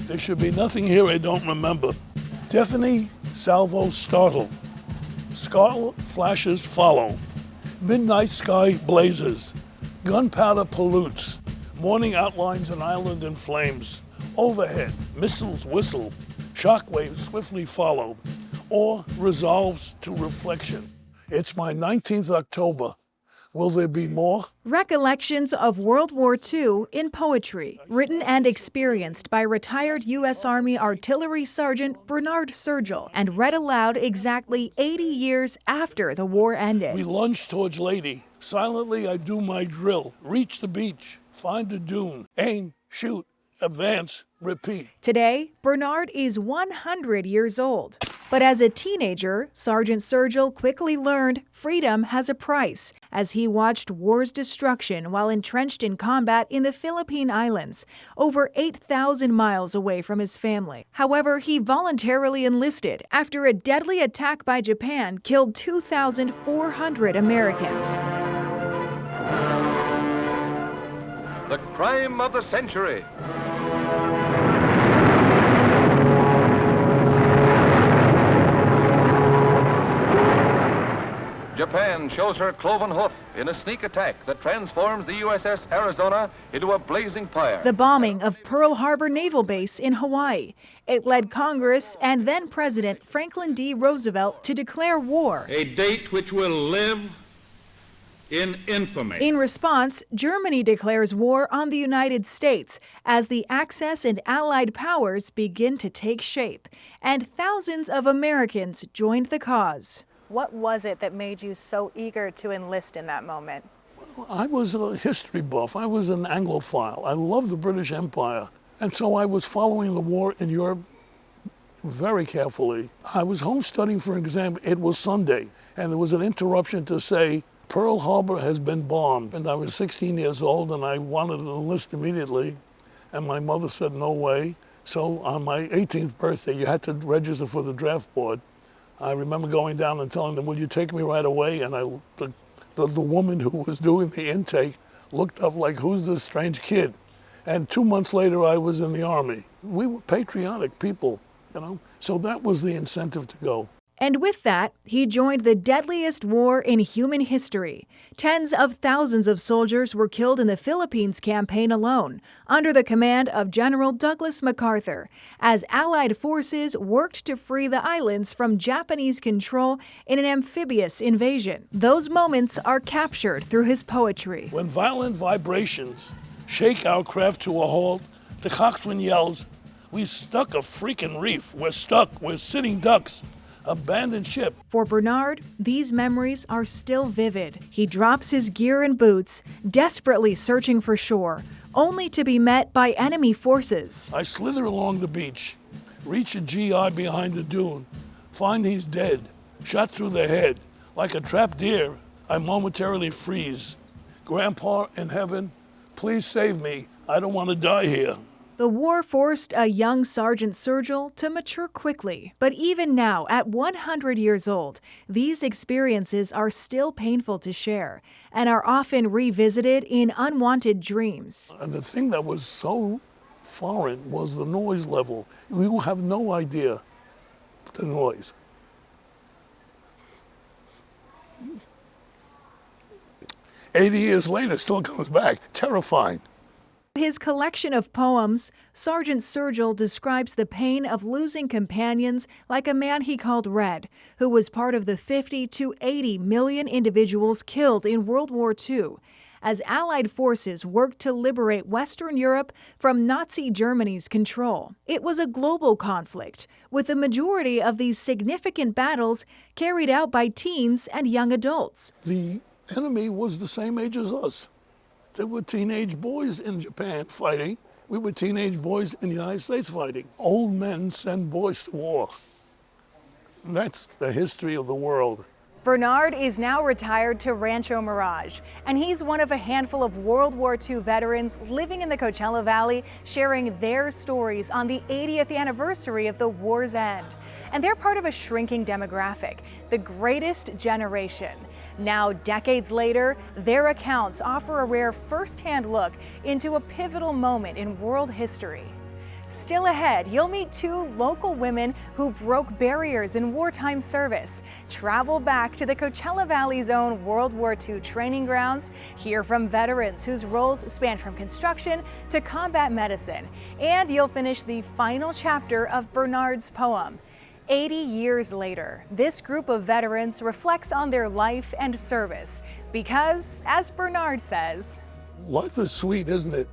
There should be nothing here I don't remember. Deafening salvo startle. Scarlet flashes follow. Midnight sky blazes. Gunpowder pollutes. Morning outlines an island in flames. Overhead, missiles whistle. Shockwaves swiftly follow. Or resolves to reflection. It's my 19th October. Will there be more? Recollections of World War II in poetry, written and experienced by retired U.S. Army Artillery Sergeant Bernard Sergel, and read aloud exactly 80 years after the war ended. We lunge towards Lady. Silently I do my drill. Reach the beach, find a dune, aim, shoot, advance, repeat. Today, Bernard is 100 years old. But as a teenager, Sergeant Sergel quickly learned freedom has a price as he watched war's destruction while entrenched in combat in the Philippine Islands, over 8,000 miles away from his family. However, he voluntarily enlisted after a deadly attack by Japan killed 2,400 Americans. The crime of the century. Japan shows her cloven hoof in a sneak attack that transforms the USS Arizona into a blazing pyre. The bombing of Pearl Harbor Naval Base in Hawaii. It led Congress and then President Franklin D. Roosevelt to declare war. A date which will live in infamy. In response, Germany declares war on the United States as the Axis and Allied powers begin to take shape, and thousands of Americans joined the cause. What was it that made you so eager to enlist in that moment? I was a history buff. I was an Anglophile. I loved the British Empire. And so I was following the war in Europe very carefully. I was home studying for an exam. It was Sunday, and there was an interruption to say, Pearl Harbor has been bombed. And I was 16 years old, and I wanted to enlist immediately. And my mother said, no way. So on my 18th birthday, you had to register for the draft board. I remember going down and telling them, will you take me right away? And the woman who was doing the intake looked up like, who's this strange kid? And 2 months later, I was in the Army. We were patriotic people, you know? So that was the incentive to go. And with that, he joined the deadliest war in human history. Tens of thousands of soldiers were killed in the Philippines campaign alone, under the command of General Douglas MacArthur, as Allied forces worked to free the islands from Japanese control in an amphibious invasion. Those moments are captured through his poetry. When violent vibrations shake our craft to a halt, the coxswain yells, we stuck a freaking reef. We're stuck. We're sitting ducks. Abandoned ship. For Bernard, these memories are still vivid. He drops his gear and boots, desperately searching for shore, only to be met by enemy forces. I slither along the beach, reach a GI behind the dune, find he's dead, shot through the head. Like a trapped deer, I momentarily freeze. Grandpa in heaven, please save me. I don't want to die here. The war forced a young Sergeant Sergel to mature quickly. But even now, at 100 years old, these experiences are still painful to share and are often revisited in unwanted dreams. And the thing that was so foreign was the noise level. We have no idea the noise. "80 years later, it still comes back. Terrifying." His collection of poems, Sergeant Sergel describes the pain of losing companions like a man he called Red, who was part of the 50 to 80 million individuals killed in World War II, as Allied forces worked to liberate Western Europe from Nazi Germany's control. It was a global conflict, with the majority of these significant battles carried out by teens and young adults. The enemy was the same age as us. There were teenage boys in Japan fighting. We were teenage boys in the United States fighting. Old men send boys to war. That's the history of the world. Bernard is now retired to Rancho Mirage, and he's one of a handful of World War II veterans living in the Coachella Valley, sharing their stories on the 80th anniversary of the war's end. And they're part of a shrinking demographic, the greatest generation. Now, decades later, their accounts offer a rare first-hand look into a pivotal moment in world history. Still ahead, you'll meet two local women who broke barriers in wartime service, travel back to the Coachella Valley's own World War II training grounds, hear from veterans whose roles span from construction to combat medicine, and you'll finish the final chapter of Bernard's poem. 80 years later, this group of veterans reflects on their life and service because, as Bernard says, life is sweet, isn't it?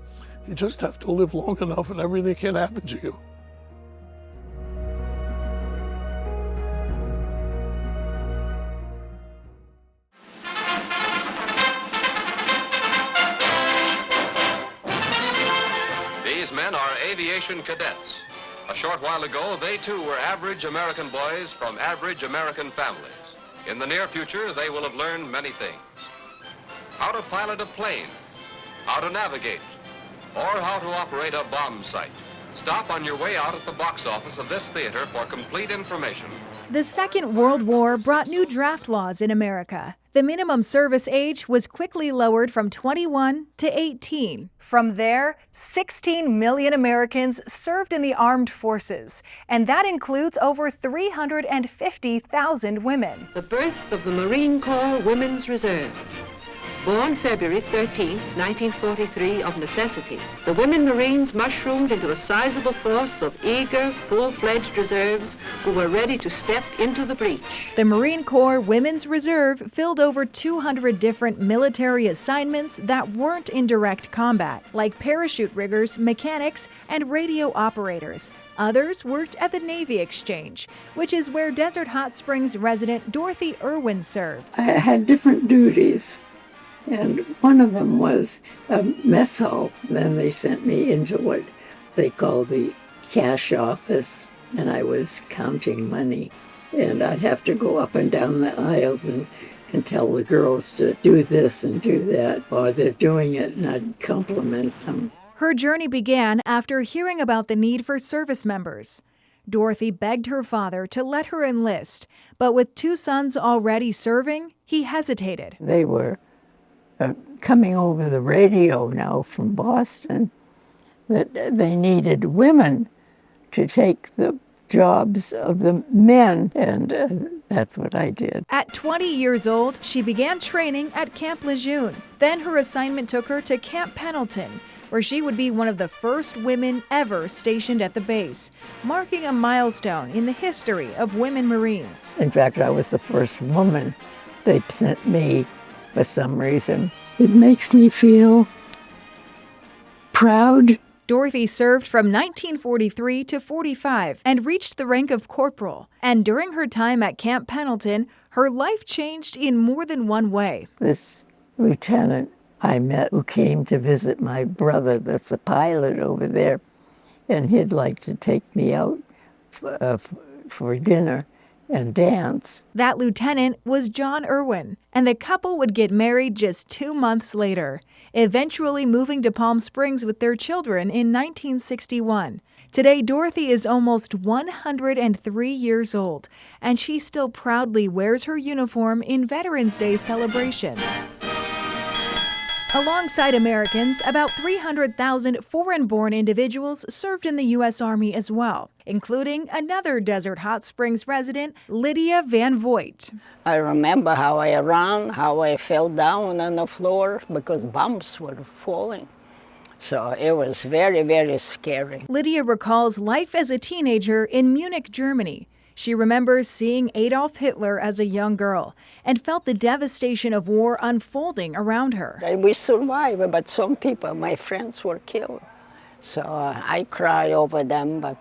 You just have to live long enough and everything can happen to you. These men are aviation cadets. A short while ago, they too were average American boys from average American families. In the near future, they will have learned many things. How to pilot a plane, how to navigate, or how to operate a bomb site. Stop on your way out at the box office of this theater for complete information. The Second World War brought new draft laws in America. The minimum service age was quickly lowered from 21 to 18. From there, 16 million Americans served in the armed forces, and that includes over 350,000 women. The birth of the Marine Corps Women's Reserve. Born February 13, 1943, of necessity, the women Marines mushroomed into a sizable force of eager, full-fledged reserves who were ready to step into the breach. The Marine Corps Women's Reserve filled over 200 different military assignments that weren't in direct combat, like parachute riggers, mechanics, and radio operators. Others worked at the Navy Exchange, which is where Desert Hot Springs resident Dorothy Irwin served. I had different duties. And one of them was a mess hall. Then they sent me into what they call the cash office, and I was counting money. And I'd have to go up and down the aisles and tell the girls to do this and do that, or they're doing it, and I'd compliment them. Her journey began after hearing about the need for service members. Dorothy begged her father to let her enlist, but with two sons already serving, he hesitated. They were coming over the radio now from Boston that they needed women to take the jobs of the men, and that's what I did. At 20 years old, she began training at Camp Lejeune. Then her assignment took her to Camp Pendleton, where she would be one of the first women ever stationed at the base, marking a milestone in the history of women Marines. In fact, I was the first woman they sent me for some reason. It makes me feel proud. Dorothy served from 1943 to 45 and reached the rank of corporal. And during her time at Camp Pendleton, her life changed in more than one way. This lieutenant I met who came to visit my brother that's a pilot over there, and he'd like to take me out for dinner and dance. That lieutenant was John Irwin, and the couple would get married just 2 months later, eventually moving to Palm Springs with their children in 1961. Today, Dorothy is almost 103 years old, and she still proudly wears her uniform in Veterans Day celebrations. Alongside Americans, about 300,000 foreign-born individuals served in the U.S. Army as well, including another Desert Hot Springs resident, Lydia Van Voigt. I remember how I ran, how I fell down on the floor because bombs were falling. So it was very, very scary. Lydia recalls life as a teenager in Munich, Germany. She remembers seeing Adolf Hitler as a young girl and felt the devastation of war unfolding around her. We survived, but some people, my friends, were killed. So I cry over them, but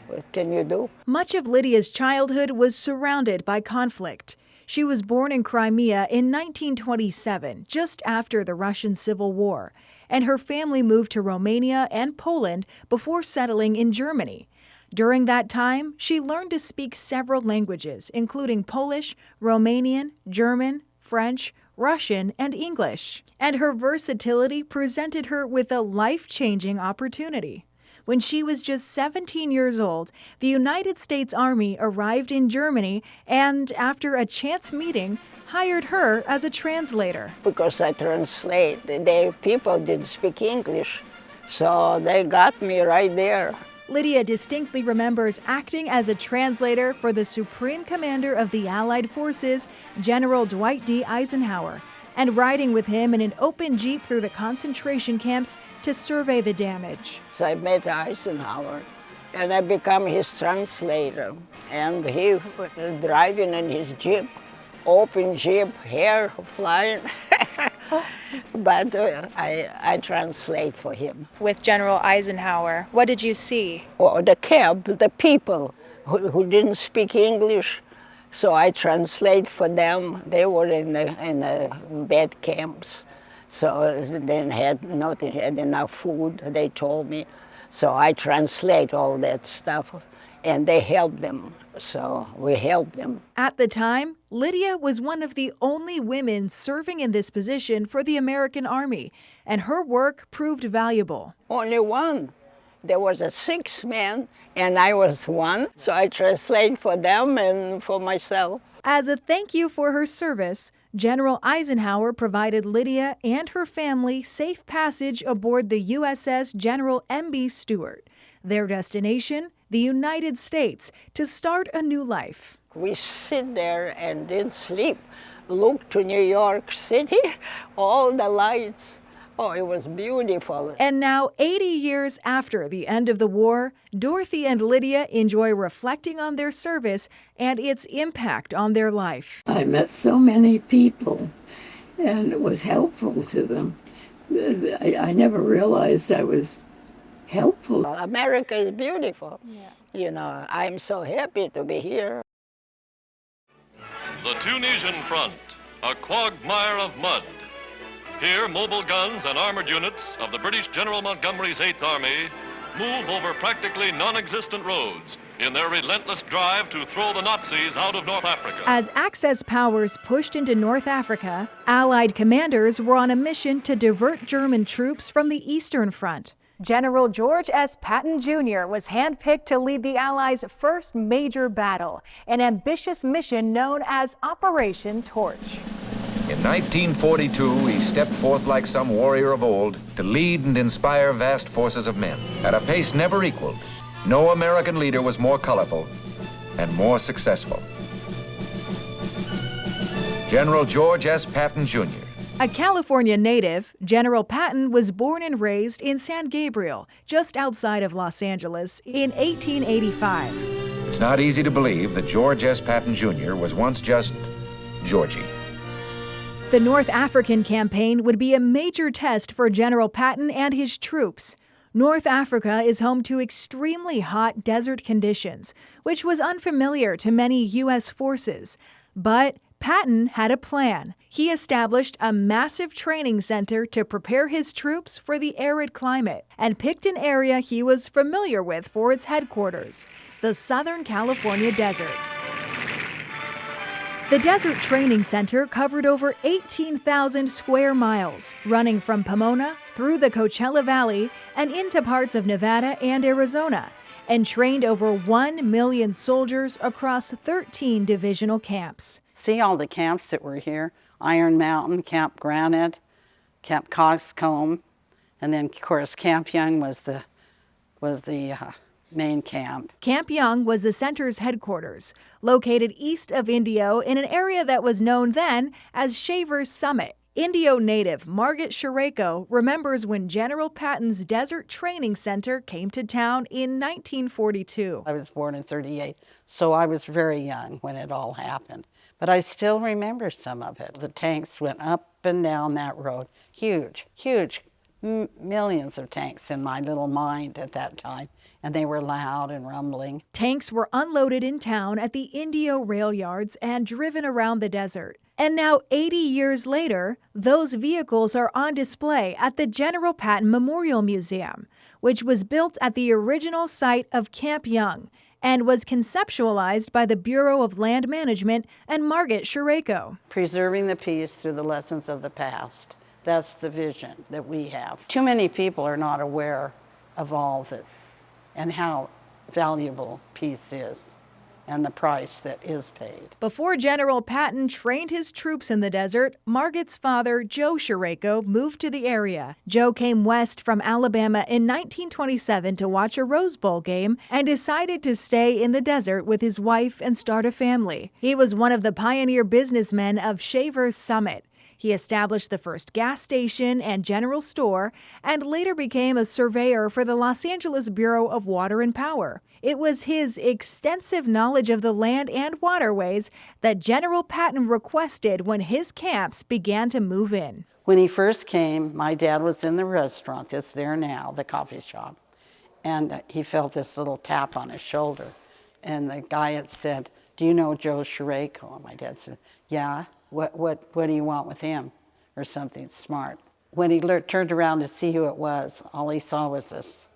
what can you do? Much of Lydia's childhood was surrounded by conflict. She was born in Crimea in 1927, just after the Russian Civil War, and her family moved to Romania and Poland before settling in Germany. During that time, she learned to speak several languages, including Polish, Romanian, German, French, Russian, and English. And her versatility presented her with a life-changing opportunity. When she was just 17 years old, the United States Army arrived in Germany and, after a chance meeting, hired her as a translator. Because I translate, people didn't speak English, so they got me right there. Lydia distinctly remembers acting as a translator for the Supreme Commander of the Allied Forces, General Dwight D. Eisenhower, and riding with him in an open Jeep through the concentration camps to survey the damage. So I met Eisenhower, and I became his translator. And he was driving in his Jeep, open Jeep, hair flying. But I translate for him. With General Eisenhower, what did you see? Well, the camp, the people who didn't speak English, so I translate for them. They were in the bad camps, so they had nothing, had enough food, they told me. So I translate all that stuff, and they helped them. So we helped them. At the time, Lydia was one of the only women serving in this position for the American Army, and her work proved valuable. Only one. There was a 6 men, and I was one, so I translate for them and for myself. As a thank you for her service, General Eisenhower provided Lydia and her family safe passage aboard the USS General M.B. Stewart. Their destination, the United States, to start a new life. We sit there and didn't sleep. Look to New York City, all the lights. Oh, it was beautiful. And now, 80 years after the end of the war, Dorothy and Lydia enjoy reflecting on their service and its impact on their life. I met so many people, and it was helpful to them. I never realized I was helpful. America is beautiful. Yeah. You know, I'm so happy to be here. The Tunisian front, a quagmire of mud. Here, mobile guns and armored units of the British General Montgomery's 8th Army move over practically non-existent roads in their relentless drive to throw the Nazis out of North Africa. As Axis powers pushed into North Africa, Allied commanders were on a mission to divert German troops from the Eastern Front. General George S. Patton Jr. was handpicked to lead the Allies' first major battle, an ambitious mission known as Operation Torch. In 1942, he stepped forth like some warrior of old to lead and inspire vast forces of men. At a pace never equaled, no American leader was more colorful and more successful. General George S. Patton Jr. A California native, General Patton was born and raised in San Gabriel, just outside of Los Angeles, in 1885. It's not easy to believe that George S. Patton Jr. was once just Georgie. The North African campaign would be a major test for General Patton and his troops. North Africa is home to extremely hot desert conditions, which was unfamiliar to many U.S. forces. But Patton had a plan. He established a massive training center to prepare his troops for the arid climate and picked an area he was familiar with for its headquarters, the Southern California desert. The Desert Training Center covered over 18,000 square miles, running from Pomona through the Coachella Valley and into parts of Nevada and Arizona, and trained over 1 million soldiers across 13 divisional camps. See all the camps that were here: Iron Mountain, Camp Granite, Camp Coxcomb, and then of course Camp Young was the main camp. Camp Young was the center's headquarters, located east of Indio in an area that was known then as Shaver's Summit. Indio native Margaret Shareko remembers when General Patton's Desert Training Center came to town in 1942. I was born in '38, so I was very young when it all happened. But I still remember some of it. The tanks went up and down that road. Huge, huge, millions of tanks in my little mind at that time. And they were loud and rumbling. Tanks were unloaded in town at the Indio rail yards and driven around the desert. And now, 80 years later, those vehicles are on display at the General Patton Memorial Museum, which was built at the original site of Camp Young and was conceptualized by the Bureau of Land Management and Margaret Shareko. Preserving the peace through the lessons of the past. That's the vision that we have. Too many people are not aware of all that and how valuable peace is. and the price that is paid. Before General Patton trained his troops in the desert, Margaret's father, Joe Sherayko, moved to the area. Joe came west from Alabama in 1927 to watch a Rose Bowl game and decided to stay in the desert with his wife and start a family. He was one of the pioneer businessmen of Shaver's Summit. He established the first gas station and general store, and later became a surveyor for the Los Angeles Bureau of Water and Power. It was his extensive knowledge of the land and waterways that General Patton requested when his camps began to move in. When he first came, my dad was in the restaurant that's there now, the coffee shop, and he felt this little tap on his shoulder. And the guy had said, "Do you know Joe Sherayko?" And my dad said, "Yeah. What do you want with him?" Or something smart. When he turned around to see who it was, all he saw was this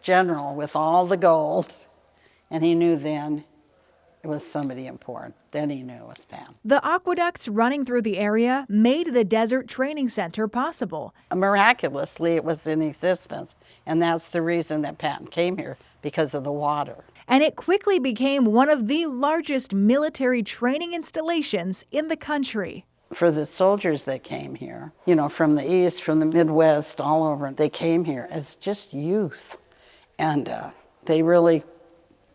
general with all the gold, and he knew then it was somebody important. Then he knew it was Pam. The aqueducts running through the area made the Desert Training Center possible. Miraculously, it was in existence, and that's the reason that Patton came here, because of the water. And it quickly became one of the largest military training installations in the country. For the soldiers that came here, from the East, from the Midwest, all over, they came here as just youth. And they really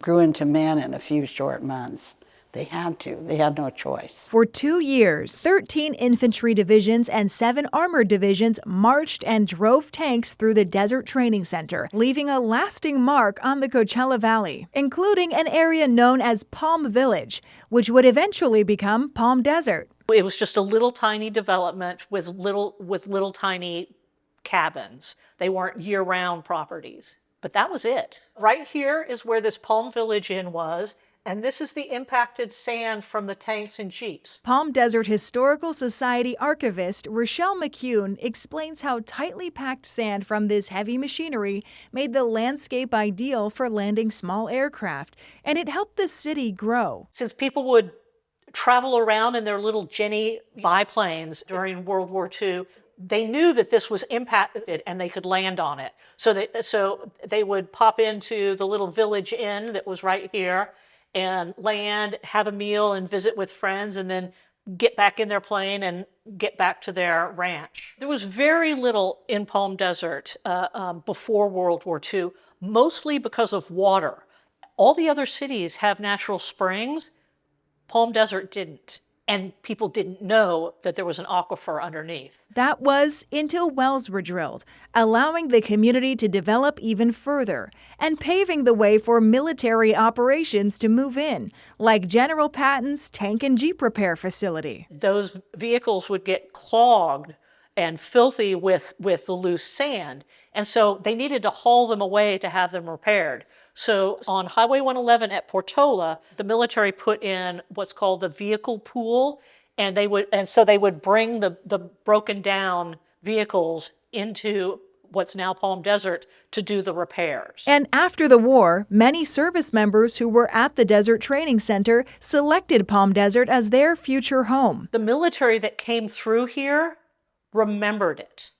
grew into men in a few short months. They had to. They had no choice. For 2 years, 13 infantry divisions and 7 armored divisions marched and drove tanks through the Desert Training Center, leaving a lasting mark on the Coachella Valley, including an area known as Palm Village, which would eventually become Palm Desert. It was just a little tiny development with little tiny cabins. They weren't year-round properties, but that was it. Right here is where this Palm Village Inn was. And this is the impacted sand from the tanks and jeeps. Palm Desert Historical Society archivist Rochelle McCune explains how tightly packed sand from this heavy machinery made the landscape ideal for landing small aircraft, and it helped the city grow. Since people would travel around in their little Jenny biplanes during World War II, they knew that this was impacted and they could land on it. So they would pop into the little village inn that was right here and land, have a meal, and visit with friends, and then get back in their plane and get back to their ranch. There was very little in Palm Desert before World War II, mostly because of water. All the other cities have natural springs. Palm Desert didn't. And people didn't know that there was an aquifer underneath. That was until wells were drilled, allowing the community to develop even further and paving the way for military operations to move in, like General Patton's tank and jeep repair facility. Those vehicles would get clogged and filthy with the loose sand, and so they needed to haul them away to have them repaired. So on Highway 111 at Portola, the military put in what's called the vehicle pool, and so they would bring the broken down vehicles into what's now Palm Desert to do the repairs. And after the war, many service members who were at the Desert Training Center selected Palm Desert as their future home. The military that came through here remembered it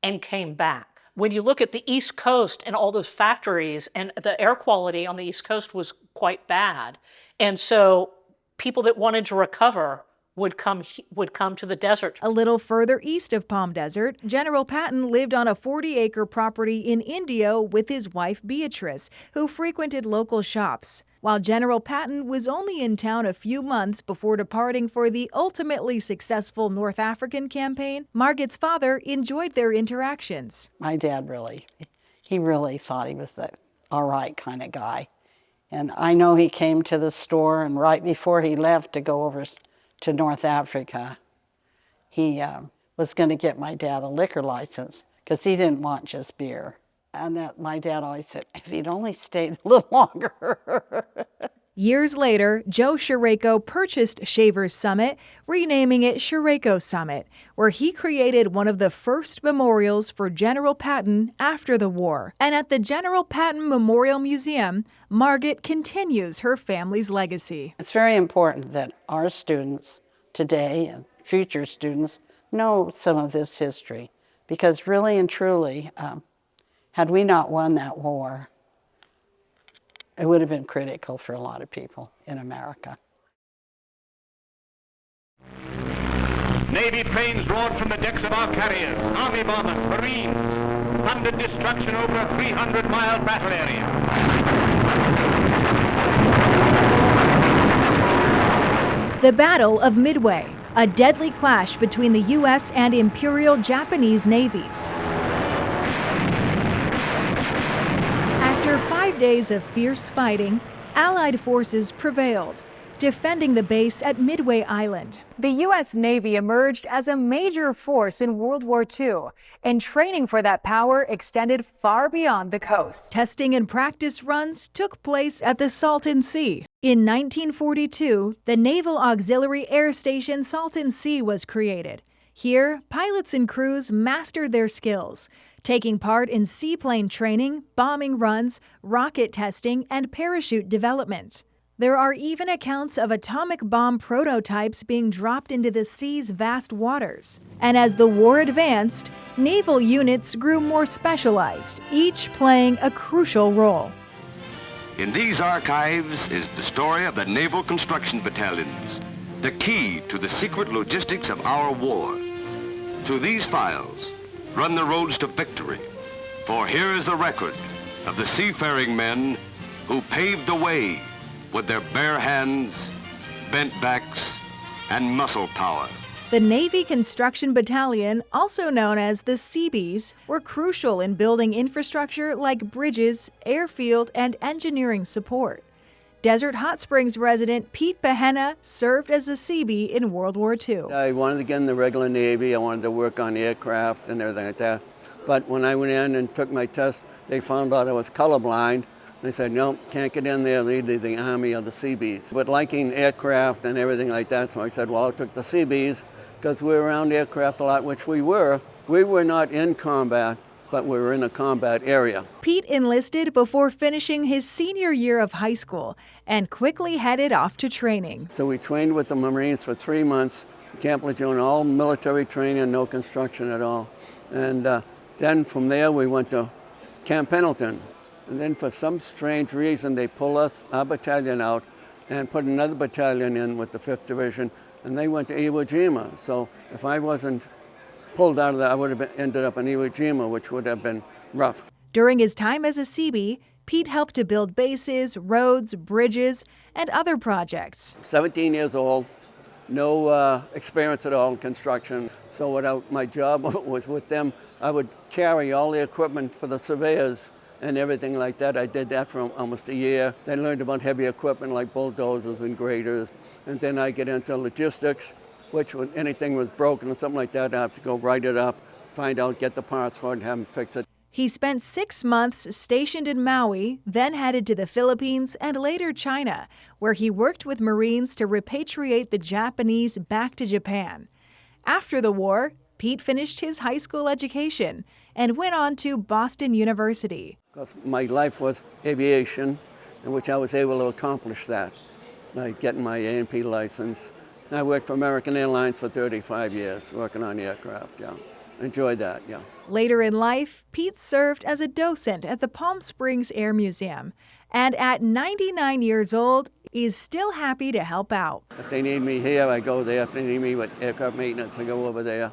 and came back. When you look at the East Coast and all those factories, and the air quality on the East Coast was quite bad. And so people that wanted to recover would come to the desert. A little further east of Palm Desert, General Patton lived on a 40-acre property in Indio with his wife Beatrice, who frequented local shops. While General Patton was only in town a few months before departing for the ultimately successful North African campaign, Margaret's father enjoyed their interactions. My dad he really thought he was the all right kind of guy. And I know he came to the store, and right before he left to go over to North Africa, he was going to get my dad a liquor license because he didn't want just beer. And that my dad always said, if he'd only stayed a little longer. Years later, Joe Sherayko purchased Shaver's Summit, renaming it Sherayko Summit, where he created one of the first memorials for General Patton after the war. And at the General Patton Memorial Museum, Margaret continues her family's legacy. It's very important that our students today and future students know some of this history, because really and truly, had we not won that war, It would have been critical for a lot of people in America. Navy planes roared from the decks of our carriers, Army bombers, Marines, thundered destruction over a 300-mile battle area. The Battle of Midway, a deadly clash between the U.S. and Imperial Japanese navies. After 5 days of fierce fighting, Allied forces prevailed, defending the base at Midway Island. The U.S. Navy emerged as a major force in World War II, and training for that power extended far beyond the coast. Testing and practice runs took place at the Salton Sea. In 1942, the Naval Auxiliary Air Station Salton Sea was created. Here, pilots and crews mastered their skills, taking part in seaplane training, bombing runs, rocket testing, and parachute development. There are even accounts of atomic bomb prototypes being dropped into the sea's vast waters. And as the war advanced, naval units grew more specialized, each playing a crucial role. In these archives is the story of the Naval Construction Battalions, the key to the secret logistics of our war. Through these files, run the roads to victory. For here is the record of the seafaring men who paved the way with their bare hands, bent backs, and muscle power. The Navy Construction Battalion, also known as the Seabees, were crucial in building infrastructure like bridges, airfield, and engineering support. Desert Hot Springs resident Pete Behenna served as a Seabee in World War II. I wanted to get in the regular Navy. I wanted to work on aircraft and everything like that. But when I went in and took my test, they found out I was colorblind. They said, no, can't get in there, either the Army or the Seabees. But liking aircraft and everything like that, so I said, well, I took the Seabees because we were around aircraft a lot, which we were. We were not in combat, but we were in a combat area. Pete enlisted before finishing his senior year of high school and quickly headed off to training. So we trained with the Marines for 3 months, Camp Lejeune, all military training, no construction at all. And then from there we went to Camp Pendleton. And then for some strange reason, they pulled our battalion out and put another battalion in with the 5th Division, and they went to Iwo Jima. So if I wasn't pulled out of that, I would have ended up in Iwo Jima, which would have been rough. During his time as a Seabee, Pete helped to build bases, roads, bridges, and other projects. 17 years old, no experience at all in construction. So what my job was with them, I would carry all the equipment for the surveyors and everything like that. I did that for almost a year. Then learned about heavy equipment like bulldozers and graders. And then I get into logistics, which when anything was broken or something like that, I have to go write it up, find out, get the parts for it, and have them fix it. He spent 6 months stationed in Maui, then headed to the Philippines and later China, where he worked with Marines to repatriate the Japanese back to Japan. After the war, Pete finished his high school education and went on to Boston University. Because my life was aviation, in which I was able to accomplish that by getting my A&P license. I worked for American Airlines for 35 years, working on aircraft, yeah. Enjoyed that, yeah. Later in life, Pete served as a docent at the Palm Springs Air Museum, and at 99 years old, is still happy to help out. If they need me here, I go there. If they need me with aircraft maintenance, I go over there.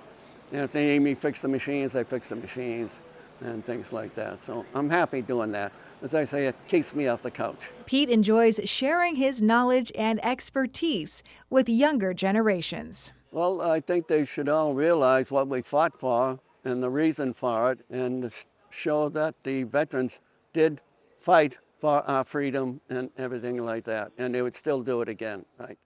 And if they need me fix the machines, I fix the machines and things like that. So I'm happy doing that. As I say, it keeps me off the couch. Pete enjoys sharing his knowledge and expertise with younger generations. Well, I think they should all realize what we fought for and the reason for it, and show that the veterans did fight for our freedom and everything like that, and they would still do it again, right?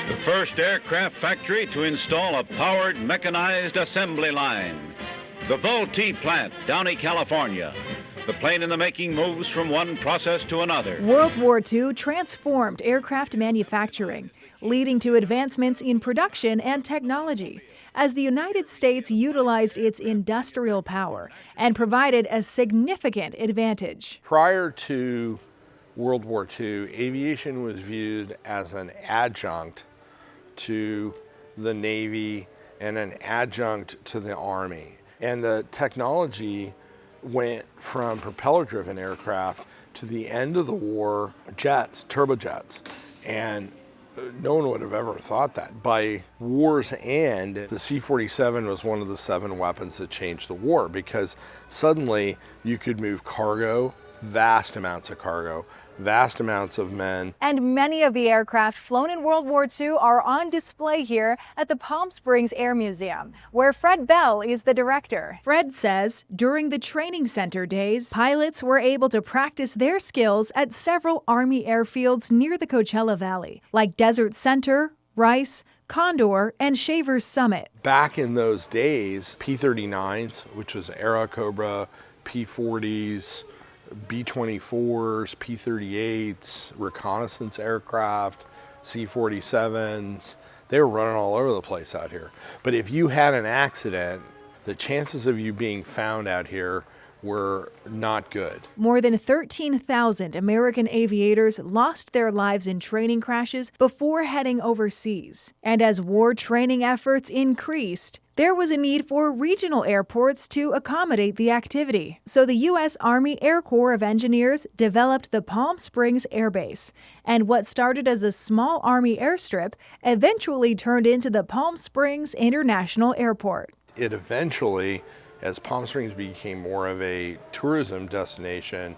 The first aircraft factory to install a powered mechanized assembly line. The Vultee plant, Downey, California. The plane in the making moves from one process to another. World War II transformed aircraft manufacturing, leading to advancements in production and technology, as the United States utilized its industrial power and provided a significant advantage. Prior to World War II, aviation was viewed as an adjunct to the Navy and an adjunct to the Army. And the technology went from propeller-driven aircraft to the end of the war, jets, turbojets, and no one would have ever thought that. By war's end, the C-47 was one of the 7 weapons that changed the war, because suddenly you could move cargo, vast amounts of cargo, vast amounts of men. And many of the aircraft flown in World War II are on display here at the Palm Springs Air Museum, where Fred Bell is the director. Fred says during the training center days, pilots were able to practice their skills at several Army airfields near the Coachella Valley, like Desert Center, Rice, Condor, and Shaver's Summit. Back in those days, P-39s, which was Airacobra, P-40s, B-24s, P-38s, reconnaissance aircraft, C-47s, they were running all over the place out here. But if you had an accident, the chances of you being found out here were not good. More than 13,000 American aviators lost their lives in training crashes before heading overseas. And as war training efforts increased, there was a need for regional airports to accommodate the activity. So the U.S. Army Air Corps of Engineers developed the Palm Springs Air Base, and what started as a small Army airstrip eventually turned into the Palm Springs International Airport. It eventually, as Palm Springs became more of a tourism destination,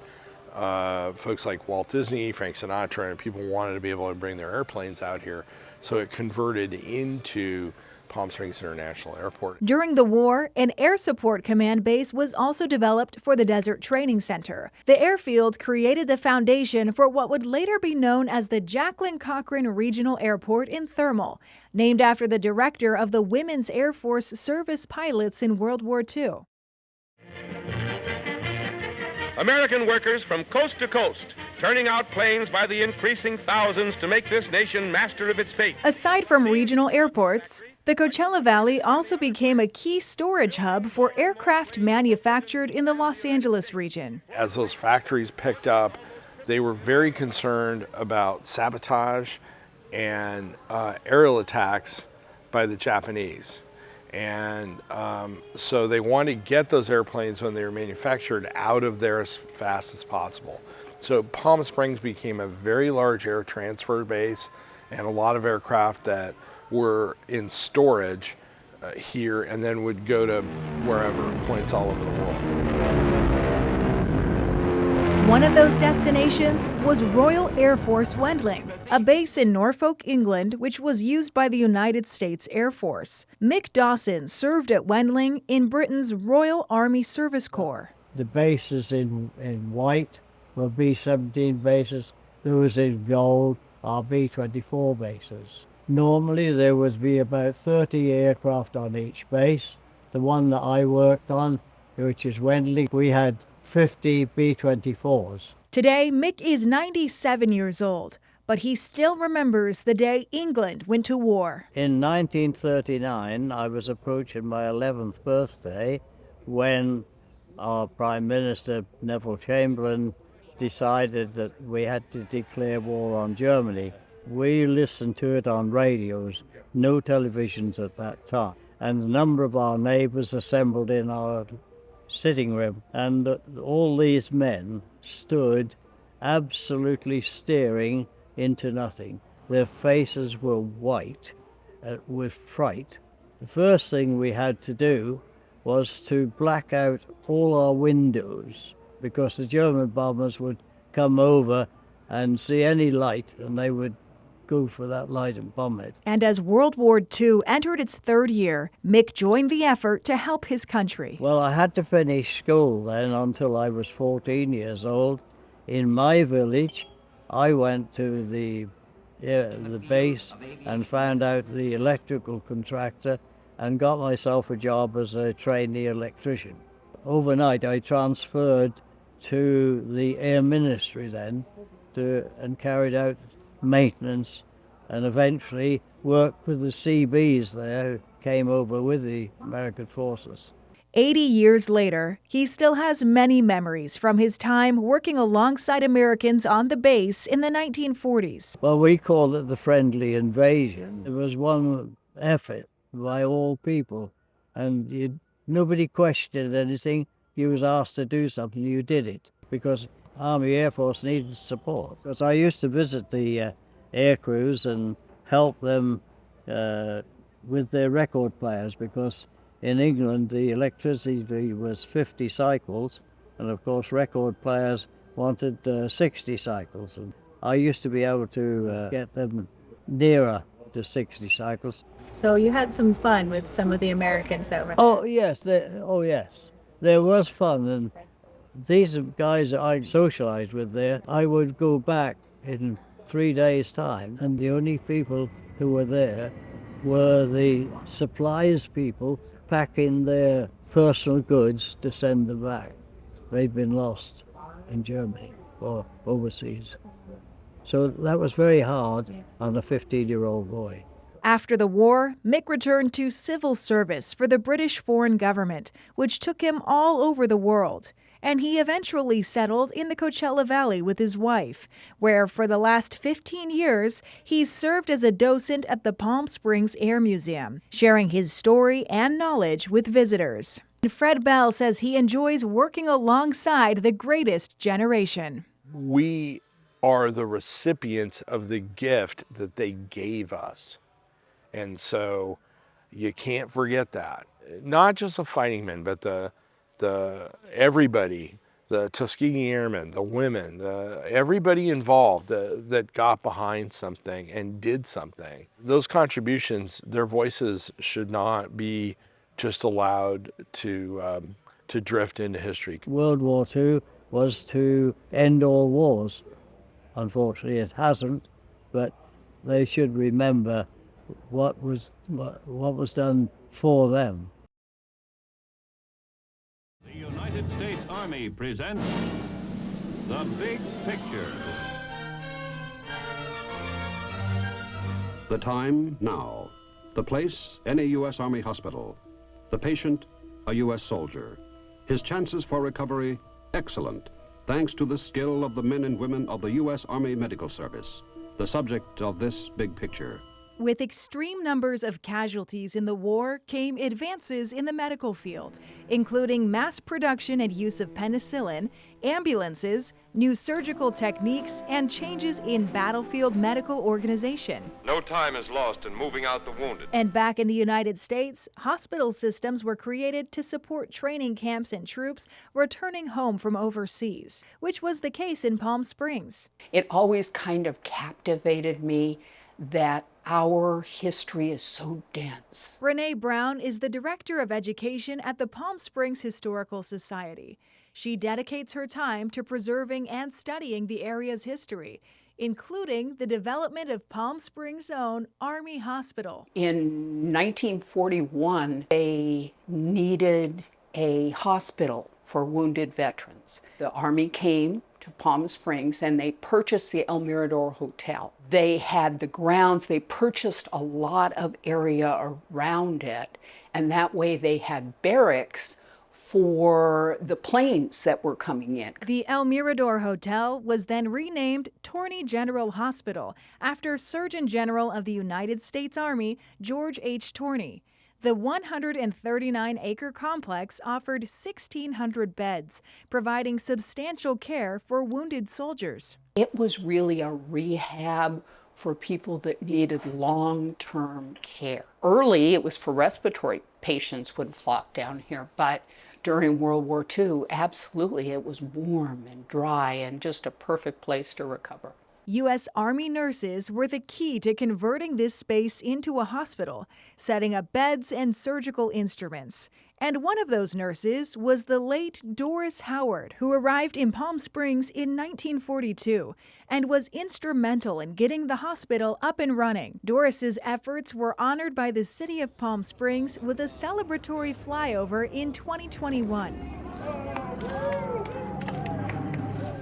folks like Walt Disney, Frank Sinatra, and people wanted to be able to bring their airplanes out here. So it converted into Palm Springs International Airport. During the war, an air support command base was also developed for the Desert Training Center. The airfield created the foundation for what would later be known as the Jacqueline Cochran Regional Airport in Thermal, named after the director of the Women's Air Force Service Pilots in World War II. American workers from coast to coast, turning out planes by the increasing thousands to make this nation master of its fate. Aside from regional airports, the Coachella Valley also became a key storage hub for aircraft manufactured in the Los Angeles region. As those factories picked up, they were very concerned about sabotage and aerial attacks by the Japanese. And so they wanted to get those airplanes when they were manufactured out of there as fast as possible. So Palm Springs became a very large air transfer base, and a lot of aircraft that were in storage here and then would go to wherever, points all over the world. One of those destinations was Royal Air Force Wendling, a base in Norfolk, England, which was used by the United States Air Force. Mick Dawson served at Wendling in Britain's Royal Army Service Corps. The bases in white were B-17 bases. Those in gold are B-24 bases. Normally there would be about 30 aircraft on each base. The one that I worked on, which is Wendling, we had 50 B-24s. Today, Mick is 97 years old, but he still remembers the day England went to war. In 1939, I was approaching my 11th birthday when our Prime Minister, Neville Chamberlain, decided that we had to declare war on Germany. We listened to it on radios, no televisions at that time. And a number of our neighbors assembled in our sitting room, and all these men stood absolutely staring into nothing. Their faces were white with fright. The first thing we had to do was to black out all our windows, because the German bombers would come over and see any light and they would go for that light and bomb it. And as World War II entered its third year, Mick joined the effort to help his country. Well, I had to finish school then until I was 14 years old. In my village, I went to the base and found out the electrical contractor and got myself a job as a trainee electrician. Overnight, I transferred to the Air Ministry then and carried out maintenance and eventually worked with the CBs there who came over with the American forces. 80 years later, he still has many memories from his time working alongside Americans on the base in the 1940s. Well, we called it the friendly invasion. It was one effort by all people, and nobody questioned anything. you was asked to do something, you did it, because Army Air Force needed support. Because I used to visit the air crews and help them with their record players, because in England the electricity was 50 cycles, and of course record players wanted 60 cycles. And I used to be able to get them nearer to 60 cycles. So you had some fun with some of the Americans that were there. Oh yes, yes. There was fun, and these guys that I socialized with there, I would go back in 3 days' time, and the only people who were there were the supplies people packing their personal goods to send them back. They'd been lost in Germany or overseas. So that was very hard on a 15-year-old boy. After the war, Mick returned to civil service for the British foreign government, which took him all over the world. And he eventually settled in the Coachella Valley with his wife, where for the last 15 years, he's served as a docent at the Palm Springs Air Museum, sharing his story and knowledge with visitors. Fred Bell says he enjoys working alongside the greatest generation. We are the recipients of the gift that they gave us. And so you can't forget that. Not just the fighting men, but the everybody, the Tuskegee Airmen, the women, everybody involved that got behind something and did something. Those contributions, their voices should not be just allowed to drift into history. World War II was to end all wars. Unfortunately, it hasn't, but they should remember what was done for them. The United States Army presents The Big Picture. The time, now. The place, any U.S. Army hospital. The patient, a U.S. soldier. His chances for recovery, excellent, thanks to the skill of the men and women of the U.S. Army Medical Service, the subject of this big picture. With extreme numbers of casualties in the war came advances in the medical field, including mass production and use of penicillin, ambulances, new surgical techniques, and changes in battlefield medical organization. No time is lost in moving out the wounded. And back in the United States, hospital systems were created to support training camps and troops returning home from overseas, which was the case in Palm Springs. It always kind of captivated me that our history is so dense. Renee Brown is the Director of Education at the Palm Springs Historical Society. She dedicates her time to preserving and studying the area's history, including the development of Palm Springs' own Army Hospital. In 1941, they needed a hospital for wounded veterans. The Army came to Palm Springs and they purchased the El Mirador Hotel. They had the grounds, they purchased a lot of area around it, and that way they had barracks for the planes that were coming in. The El Mirador Hotel was then renamed Torney General Hospital after Surgeon General of the United States Army, George H. Torney. The 139-acre complex offered 1,600 beds, providing substantial care for wounded soldiers. It was really a rehab for people that needed long-term care. Early, it was for respiratory patients would flock down here, but during World War II, absolutely, it was warm and dry and just a perfect place to recover. U.S. Army nurses were the key to converting this space into a hospital, setting up beds and surgical instruments. And one of those nurses was the late Doris Howard, who arrived in Palm Springs in 1942 and was instrumental in getting the hospital up and running. Doris's efforts were honored by the city of Palm Springs with a celebratory flyover in 2021.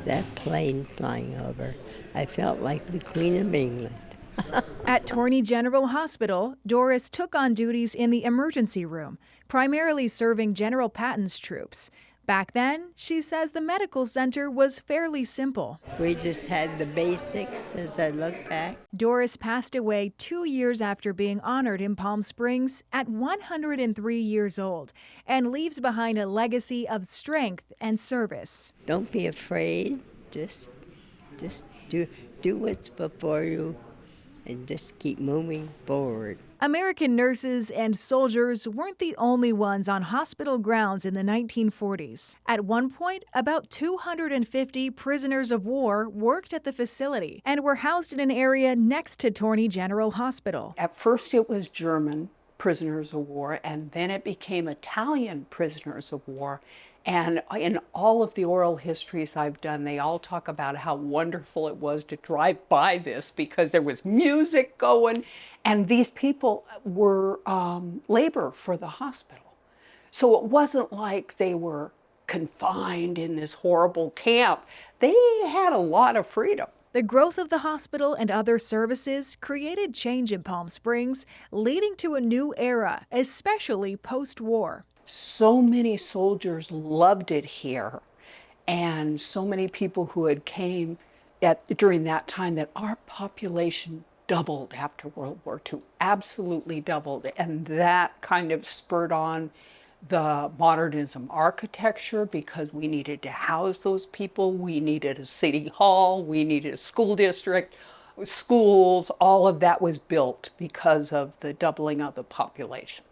That plane flying over, I felt like the Queen of England. At Torney General Hospital, Doris took on duties in the emergency room, primarily serving General Patton's troops. Back then, she says the medical center was fairly simple. We just had the basics as I look back. Doris passed away 2 years after being honored in Palm Springs at 103 years old and leaves behind a legacy of strength and service. Don't be afraid. Just do what's before you and just keep moving forward. American nurses and soldiers weren't the only ones on hospital grounds in the 1940s. At one point, about 250 prisoners of war worked at the facility and were housed in an area next to Torney General Hospital. At first it was German prisoners of war, and then it became Italian prisoners of war. And in all of the oral histories I've done, they all talk about how wonderful it was to drive by this because there was music going, and these people were labor for the hospital. So it wasn't like they were confined in this horrible camp. They had a lot of freedom. The growth of the hospital and other services created change in Palm Springs, leading to a new era, especially post-war. So many soldiers loved it here, and so many people who had came during that time that our population doubled after World War II, absolutely doubled. And that kind of spurred on the modernism architecture because we needed to house those people. We needed a city hall, we needed a school district, schools, all of that was built because of the doubling of the population.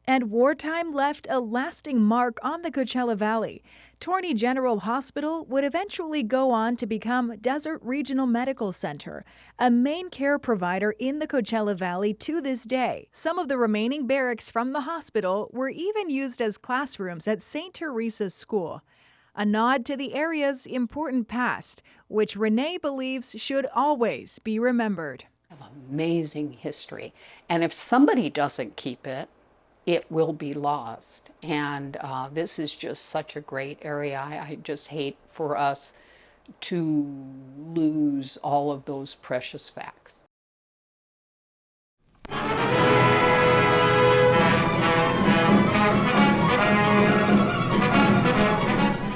And wartime left a lasting mark on the Coachella Valley. Torney General Hospital would eventually go on to become Desert Regional Medical Center, a main care provider in the Coachella Valley to this day. Some of the remaining barracks from the hospital were even used as classrooms at St. Teresa's School, a nod to the area's important past, which Renee believes should always be remembered. Amazing history, and if somebody doesn't keep it, it will be lost. And this is just such a great area. I just hate for us to lose all of those precious facts.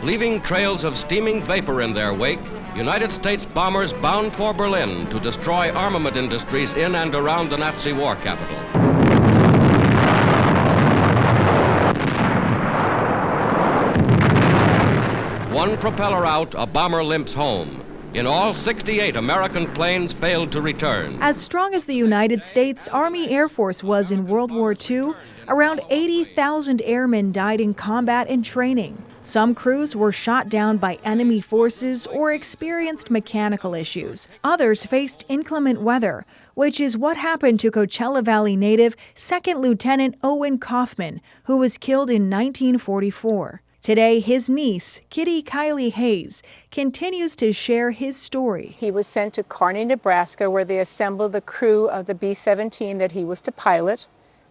Leaving trails of steaming vapor in their wake, United States bombers bound for Berlin to destroy armament industries in and around the Nazi war capital. One propeller out, a bomber limps home. In all, 68 American planes failed to return. As strong as the United States Army Air Force was in World War II, around 80,000 airmen died in combat and training. Some crews were shot down by enemy forces or experienced mechanical issues. Others faced inclement weather, which is what happened to Coachella Valley native 2nd Lieutenant Owen Kaufman, who was killed in 1944. Today, his niece, Kitty Kylie Hayes, continues to share his story. He was sent to Kearney, Nebraska, where they assembled the crew of the B-17 that he was to pilot,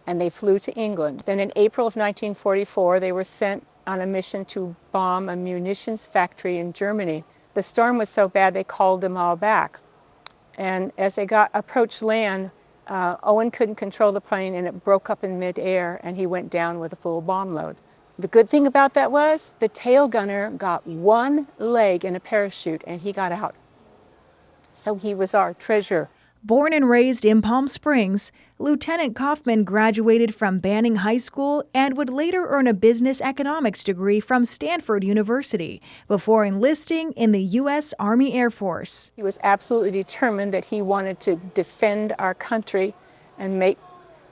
and they flew to England. Then in April of 1944, they were sent on a mission to bomb a munitions factory in Germany. The storm was so bad they called them all back. And as they approached land, Owen couldn't control the plane and it broke up in midair, and he went down with a full bomb load. The good thing about that was the tail gunner got one leg in a parachute and he got out. So he was our treasure. Born and raised in Palm Springs, Lieutenant Kaufman graduated from Banning High School and would later earn a business economics degree from Stanford University before enlisting in the U.S. Army Air Force. He was absolutely determined that he wanted to defend our country and make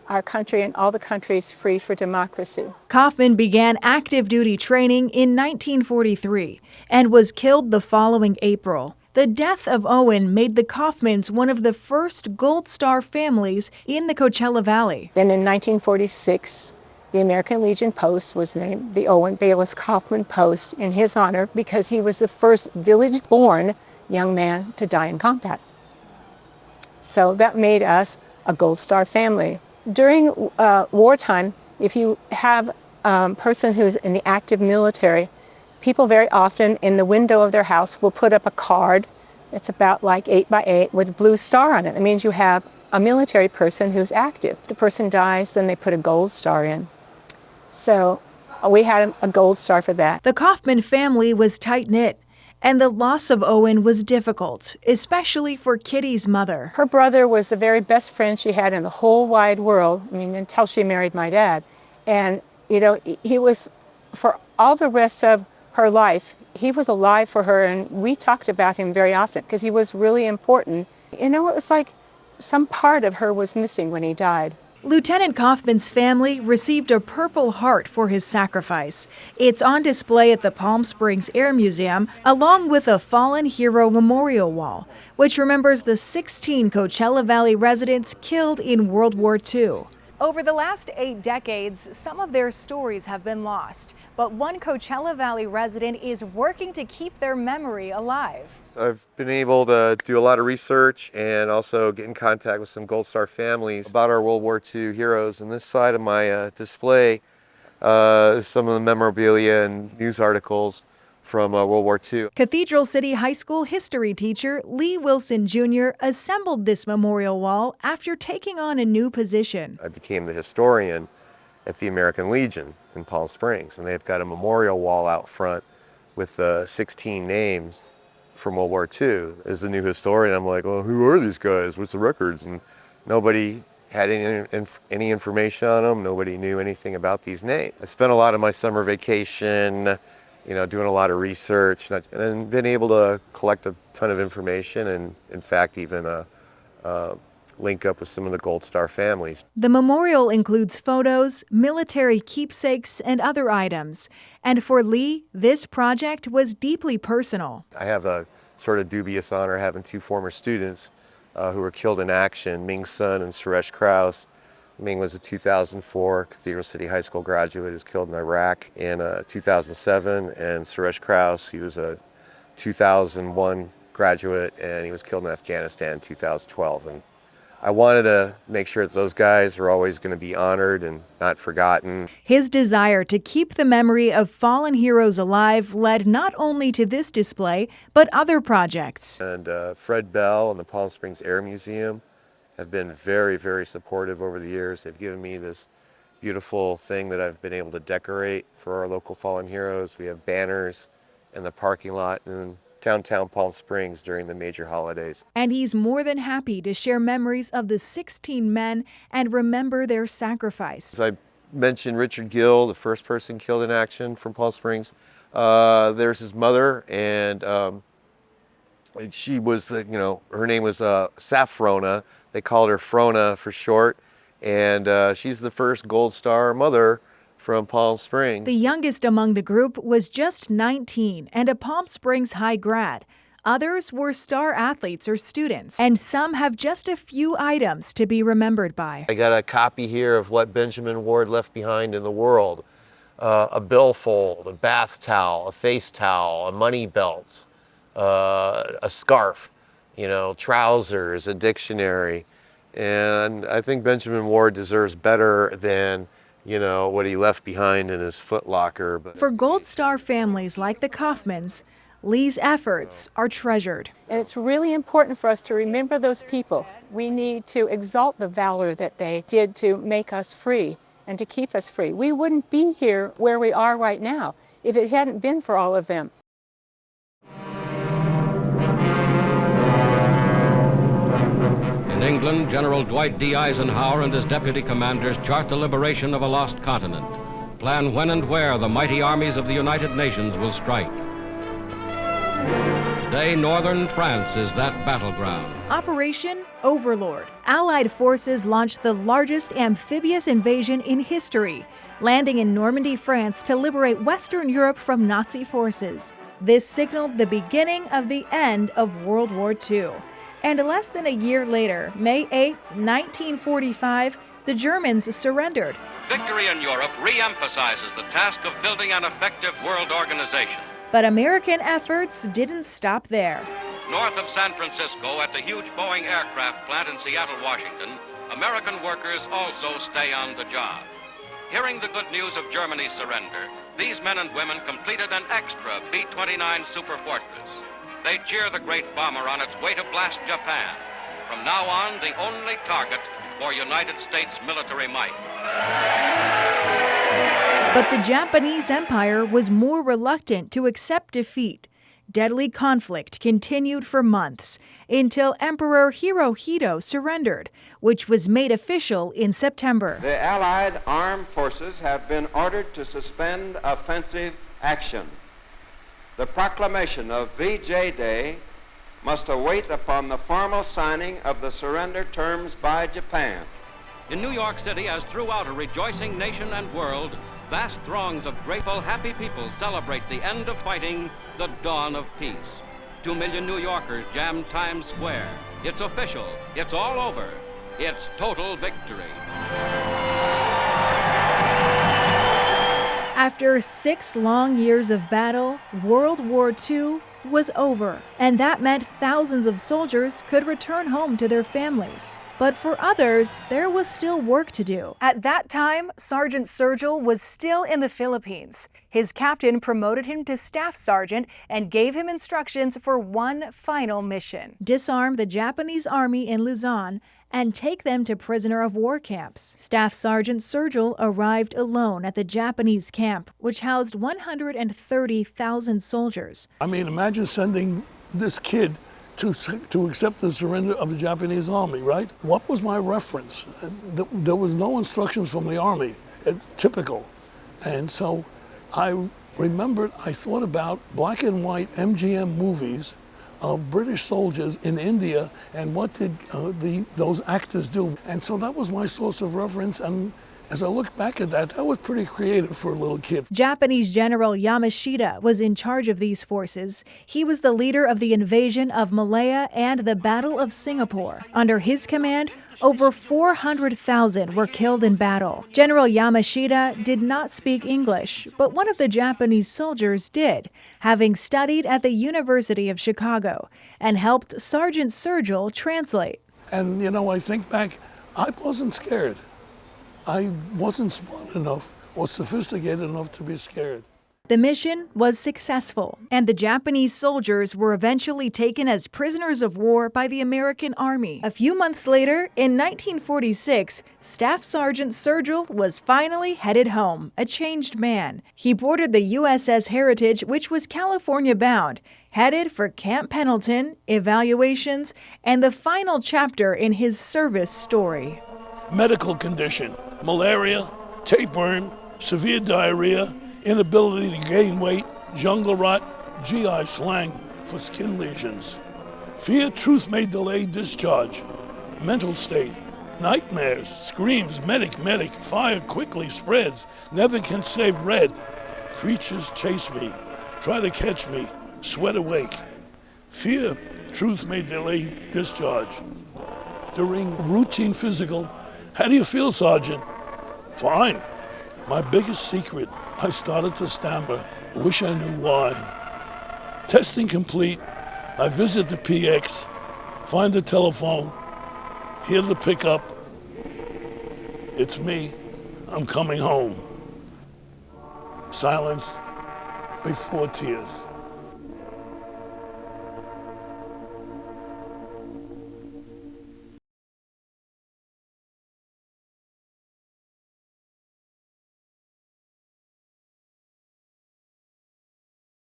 our country and all the countries free for democracy. Kaufman began active duty training in 1943 and was killed the following April. The death of Owen made the Kaufmans one of the first Gold Star families in the Coachella Valley. Then in 1946, the American Legion Post was named the Owen Bayless Kaufman Post in his honor because he was the first village-born young man to die in combat. So that made us a Gold Star family. During wartime, if you have a person who's in the active military, people very often in the window of their house will put up a card. It's about like 8 by 8 with a blue star on it. It means you have a military person who's active. If the person dies, then they put a gold star in. So We had a gold star for that. The Kaufman family was tight-knit, and the loss of Owen was difficult, especially for Kitty's mother. Her brother was the very best friend she had in the whole wide world, I mean, until she married my dad. And, you know, he was, for all the rest of her life, he was alive for her, and we talked about him very often because he was really important. You know, it was like some part of her was missing when he died. Lieutenant Kaufman's family received a Purple Heart for his sacrifice. It's on display at the Palm Springs Air Museum, along with a Fallen Hero Memorial Wall, which remembers the 16 Coachella Valley residents killed in World War II. Over the last 8 decades, some of their stories have been lost, but one Coachella Valley resident is working to keep their memory alive. I've been able to do a lot of research and also get in contact with some Gold Star families about our World War II heroes. And this side of my display is some of the memorabilia and news articles from World War II. Cathedral City High School history teacher Lee Wilson Jr. assembled this memorial wall after taking on a new position. I became the historian at the American Legion in Palm Springs, and they've got a memorial wall out front with 16 names from World War II. As a new historian, I'm like, well, who are these guys? What's the records? And nobody had any information on them. Nobody knew anything about these names. I spent a lot of my summer vacation, you know, doing a lot of research, and been able to collect a ton of information, and in fact, even link up with some of the Gold Star families. The memorial includes photos, military keepsakes, and other items. And for Lee, this project was deeply personal. I have a sort of dubious honor having 2 former students who were killed in action, Ming's son and Suresh Kraus. Ming was a 2004 Cathedral City High School graduate who was killed in Iraq in 2007, and Suresh Kraus, he was a 2001 graduate, and he was killed in Afghanistan in 2012. And I wanted to make sure that those guys are always going to be honored and not forgotten. His desire to keep the memory of fallen heroes alive led not only to this display, but other projects. And Fred Bell and the Palm Springs Air Museum have been very, very supportive over the years. They've given me this beautiful thing that I've been able to decorate for our local fallen heroes. We have banners in the parking lot in downtown Palm Springs during the major holidays. And he's more than happy to share memories of the 16 men and remember their sacrifice. As I mentioned, Richard Gill, the first person killed in action from Palm Springs. There's his mother, and she was, her name was Safrona. They called her Frona for short, and she's the first Gold Star mother from Palm Springs. The youngest among the group was just 19 and a Palm Springs High grad. Others were star athletes or students, and some have just a few items to be remembered by. I got a copy here of what Benjamin Ward left behind in the world. A billfold, a bath towel, a face towel, a money belt, a scarf, trousers, a dictionary. And I think Benjamin Ward deserves better than what he left behind in his footlocker. But for Gold Star families like the Kaufmans, Lee's efforts are treasured. And it's really important for us to remember those people. We need to exalt the valor that they did to make us free and to keep us free. We wouldn't be here where we are right now if it hadn't been for all of them. In England, General Dwight D. Eisenhower and his deputy commanders chart the liberation of a lost continent, plan when and where the mighty armies of the United Nations will strike. Today, northern France is that battleground. Operation Overlord. Allied forces launched the largest amphibious invasion in history, landing in Normandy, France to liberate Western Europe from Nazi forces. This signaled the beginning of the end of World War II. And less than a year later, May 8, 1945, the Germans surrendered. Victory in Europe re-emphasizes the task of building an effective world organization. But American efforts didn't stop there. North of San Francisco, at the huge Boeing aircraft plant in Seattle, Washington, American workers also stay on the job. Hearing the good news of Germany's surrender, these men and women completed an extra B-29 Super Fortress. They cheer the great bomber on its way to blast Japan. From now on, the only target for United States military might. But the Japanese Empire was more reluctant to accept defeat. Deadly conflict continued for months until Emperor Hirohito surrendered, which was made official in September. The Allied armed forces have been ordered to suspend offensive action. The proclamation of VJ Day must await upon the formal signing of the surrender terms by Japan. In New York City, as throughout a rejoicing nation and world, vast throngs of grateful, happy people celebrate the end of fighting, the dawn of peace. 2 million New Yorkers jam Times Square. It's official. It's all over. It's total victory. After 6 long years of battle, World War II was over, and that meant thousands of soldiers could return home to their families. But for others, there was still work to do. At that time, Sergeant Sergel was still in the Philippines. His captain promoted him to staff sergeant and gave him instructions for one final mission: disarm the Japanese army in Luzon and take them to prisoner of war camps. Staff Sergeant Sergel arrived alone at the Japanese camp, which housed 130,000 soldiers. I mean, imagine sending this kid to accept the surrender of the Japanese army, right? What was my reference? There was no instructions from the army, typical. And so I remembered, I thought about black and white MGM movies of British soldiers in India and what did those actors do. And so that was my source of reference. And as I look back at that, that was pretty creative for a little kid. Japanese General Yamashita was in charge of these forces. He was the leader of the invasion of Malaya and the Battle of Singapore. Under his command, over 400,000 were killed in battle. General Yamashita did not speak English, but one of the Japanese soldiers did, having studied at the University of Chicago, and helped Sergeant Sergel translate. And, you know, I think back, I wasn't scared. I wasn't smart enough or sophisticated enough to be scared. The mission was successful, and the Japanese soldiers were eventually taken as prisoners of war by the American Army. A few months later, in 1946, Staff Sergeant Sergel was finally headed home, a changed man. He boarded the USS Heritage, which was California-bound, headed for Camp Pendleton, evaluations, and the final chapter in his service story. Medical condition: malaria, tapeworm, severe diarrhea, inability to gain weight, jungle rot, GI slang for skin lesions. Fear truth may delay discharge. Mental state: nightmares, screams, medic, fire quickly spreads, never can save red. Creatures chase me, try to catch me, sweat awake. Fear truth may delay discharge. During routine physical: how do you feel, Sergeant? Fine. My biggest secret: I started to stammer. Wish I knew why. Testing complete. I visit the PX, find the telephone, hear the pickup. It's me. I'm coming home. Silence before tears.